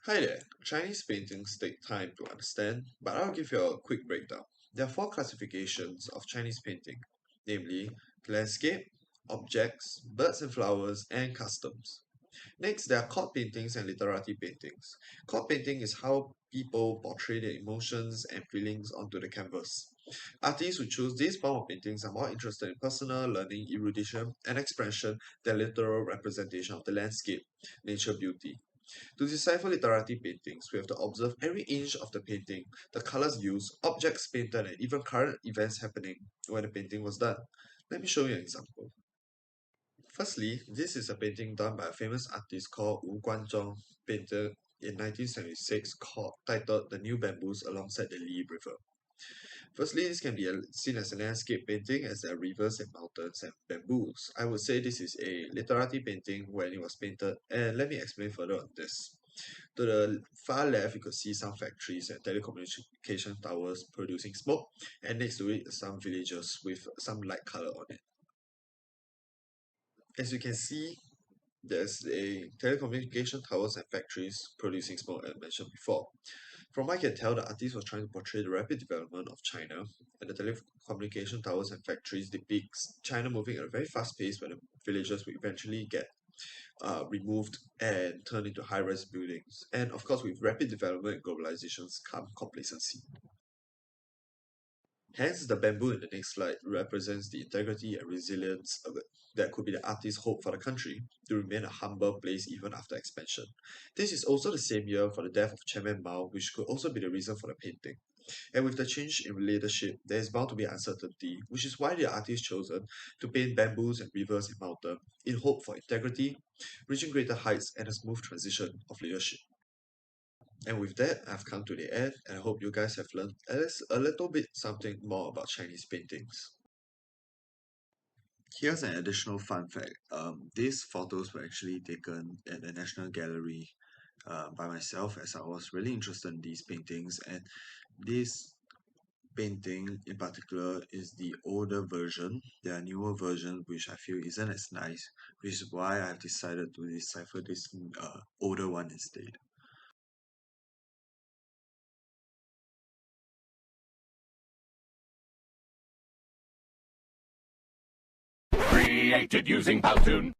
Hi there. Chinese paintings take time to understand, but I'll give you a quick breakdown. There are four classifications of Chinese painting, namely landscape, objects, birds and flowers, and customs. Next, there are court paintings and literati paintings. Court painting is how people portray their emotions and feelings onto the canvas. Artists who choose this form of paintings are more interested in personal learning, erudition, and expression than literal representation of the landscape, nature beauty. To decipher literati paintings, we have to observe every inch of the painting, the colors used, objects painted, and even current events happening when the painting was done. Let me show you an example. Firstly, this is a painting done by a famous artist called Wu Guanzhong, painted in 1976, titled The New Bamboos Alongside the Li River. Firstly, this can be seen as a landscape painting as there are rivers and mountains and bamboos. I would say this is a literati painting when it was painted, and let me explain further on this. To the far left, you could see some factories and telecommunication towers producing smoke, and next to it, some villages with some light color on it. As you can see, there's a telecommunication towers and factories producing smoke as mentioned before. From what I can tell, the artist was trying to portray the rapid development of China, and the telecommunication towers and factories depicts China moving at a very fast pace where the villages will eventually get removed and turned into high-rise buildings. And of course, with rapid development and globalizations come complacency. Hence, the bamboo in the next slide represents the integrity and resilience of it. That could be the artist's hope for the country to remain a humble place even after expansion. This is also the same year for the death of Chairman Mao, which could also be the reason for the painting. And with the change in leadership, there is bound to be uncertainty, which is why the artist chosen to paint bamboos and rivers and mountains in hope for integrity, reaching greater heights and a smooth transition of leadership. And with that, I've come to the end, and I hope you guys have learned at least a little bit something more about Chinese paintings. Here's an additional fun fact. These photos were actually taken at the National Gallery by myself as I was really interested in these paintings, and this painting in particular is the older version. There are newer versions which I feel isn't as nice, which is why I've decided to decipher this older one instead. Created using Powtoon.